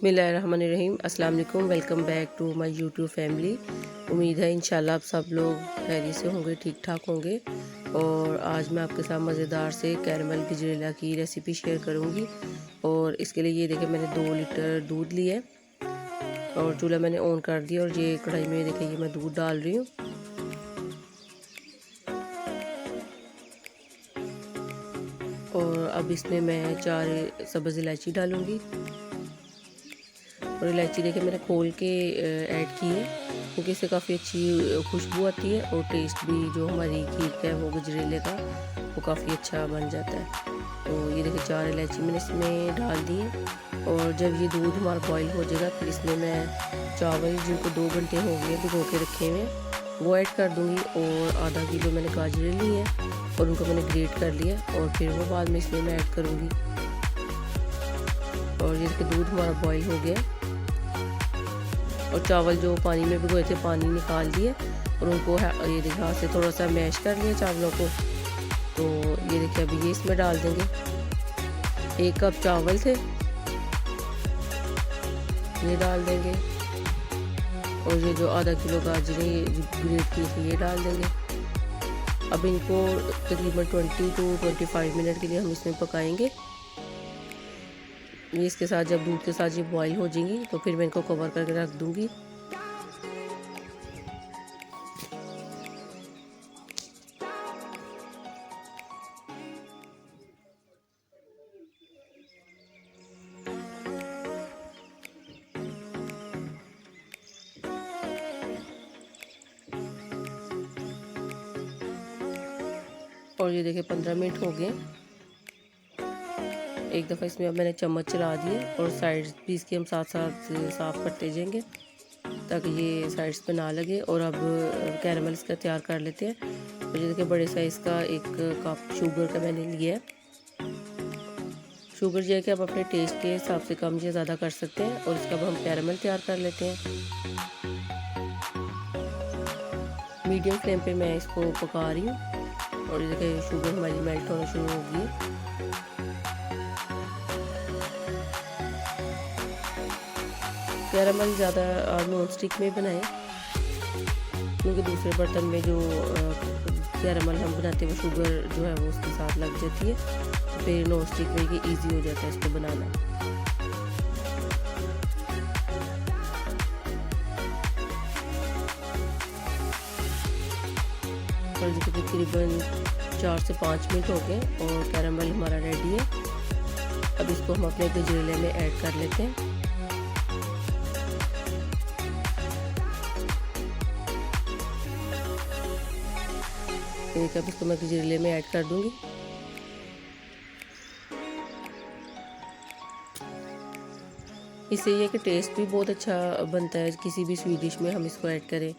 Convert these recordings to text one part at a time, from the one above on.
बिस्मिल्लाहिर्रहमानिर्रहीम। अस्सलाम वालेकुम। Welcome back to my YouTube family. उम्मीद है इंशाल्लाह आप सब लोग खैरियत से होंगे, ठीक ठाक होंगे। और आज मैं आपके साथ मज़ेदार से कैरमल गजरेला की रेसिपी शेयर करूंगी। और इसके लिए ये देखिए मैंने 2 लीटर दूध लिया और चूल्हा मैंने ऑन कर दिया और ये कढ़ाई में देखिए ये मैं दूध डाल रही हूँ। और अब इसमें मैं 4 सब्ज़ इलायची डालूँगी। और इलायची देखिए मैंने खोल के ऐड की है क्योंकि इससे काफ़ी अच्छी खुशबू आती है और टेस्ट भी जो हमारी खीर का है वो गजरेले का वो काफ़ी अच्छा बन जाता है। तो ये देखिए 4 इलायची मैंने इसमें डाल दी है। और जब ये दूध हमारा बॉईल हो जाएगा फिर इसमें मैं चावल जिनको 2 घंटे हो गए भिगो के रखे हुए हैं वो ऐड कर दूँगी। और आधा किलो मैंने गाजरें ली हैं और उनको मैंने ग्रेट कर लिया और फिर वो बाद में इसमें मैं ऐड करूँगी। और ये देखिए दूध हमारा बॉईल हो गया और चावल जो पानी में भिगोए थे पानी निकाल दिए और उनको ये देखिए हाथ से थोड़ा सा मैश कर लिया चावलों को। तो ये देखिए अभी ये इसमें डाल देंगे। 1 कप चावल थे ये डाल देंगे और ये जो आधा किलो गाजरें ग्रेट की थी ये डाल देंगे। अब इनको तकरीबन 20 to 25 मिनट के लिए हम इसमें पकाएंगे। ये इसके साथ जब दूध के साथ ये बॉईल हो जाएंगी तो फिर मैं इनको कवर करके रख दूंगी। और ये देखिए 15 मिनट हो गए। एक दफ़ा इसमें अब मैंने चम्मच चला दिए और साइड्स भी इसकी हम साथ साथ साफ़ करते जाएंगे ताकि ये साइड्स पे ना लगे। और अब कैरमल इसका तैयार कर लेते हैं। और ये देखिए बड़े साइज़ का 1 कप शुगर का मैंने लिया है। शुगर जो है कि आप अपने टेस्ट के हिसाब से कम या ज़्यादा कर सकते हैं। और इसका अब हम कैरमल तैयार कर लेते हैं। मीडियम फ्लेम पे मैं इसको पका रही हूँ। और ये देखिए शुगर हमारी मेल्ट होना शुरू हो गई है। कैरमल ज़्यादा नॉन स्टिक में बनाएं क्योंकि दूसरे बर्तन में जो कैरमल हम बनाते हैं वो शुगर जो है वो उसके साथ लग जाती है। तो फिर नॉन स्टिक में ये ईजी हो जाता है इसको बनाना। और तकरीबन 4 से 5 मिनट हो गए और कैरमल हमारा रेडी है। अब इसको हम अपने गजरेले में ऐड कर लेते हैं। अब इसको मैं गजरेले में ऐड कर दूंगी। इससे ये कि टेस्ट भी बहुत अच्छा बनता है। किसी भी स्वीट डिश में हम इसको ऐड करें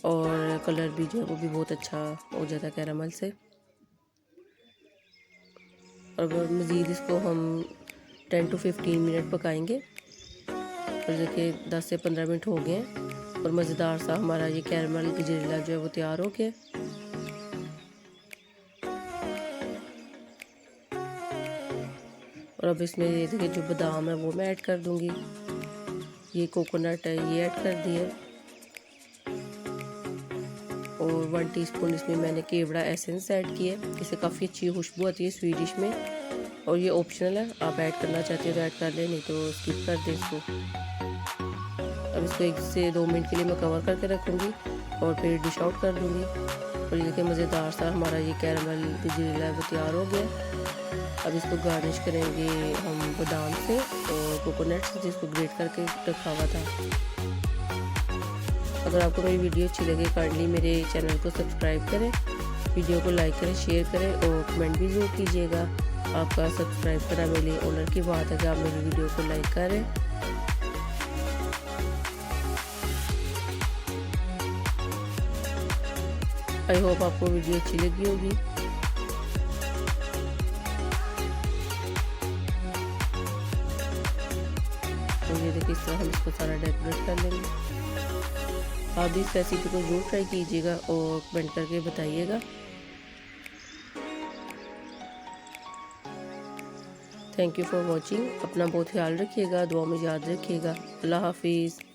और कलर भी जो है वो भी बहुत अच्छा हो जाता है कैरमल से। और मज़ीद इसको हम 10 to 15 मिनट पकाएंगे। और देखिए 10 से 15 मिनट हो गए हैं और मज़ेदार सा हमारा ये कैरमल गजरेला जो है वो तैयार हो गया। और अब इसमें ये देखिए जो बादाम है वो मैं ऐड कर दूंगी। ये कोकोनट है ये ऐड कर दिए। और 1 टीस्पून इसमें मैंने केवड़ा एसेंस ऐड किया है। इससे काफ़ी अच्छी खुशबू आती है स्वीट डिश में। और ये ऑप्शनल है, आप ऐड करना चाहते हो तो ऐड कर लें, नहीं तो स्किप कर दें इसको। अब इसको 1 से 2 मिनट के लिए मैं कवर करके रखूँगी और फिर डिश आउट कर दूँगी। और ये देखिए मज़ेदार सा हमारा ये कैरमल गजरेला वो तैयार हो गया। अब इसको गार्निश करेंगे हम बादाम से और कोकोनट से जिसको ग्रेट करके रखा हुआ था। अगर आपको मेरी वीडियो अच्छी लगे काइंडली मेरे चैनल को सब्सक्राइब करें, वीडियो को लाइक करें, शेयर करें और कमेंट भी ज़रूर कीजिएगा। आपका सब्सक्राइब करना मेरे लिए ऑनर की बात है कि आप मेरी वीडियो को लाइक करें। आई होप आपको वीडियो अच्छी लगी होगी। तो ये देखिए इस तरह हम इसको सारा डेकोरेट कर लेंगे। आप भी इस रेसिपी को जरूर ट्राई कीजिएगा और कमेंट करके बताइएगा। Thank you for watching. अपना बहुत ख्याल रखिएगा, दुआ में याद रखिएगा। अल्लाह हाफिज़।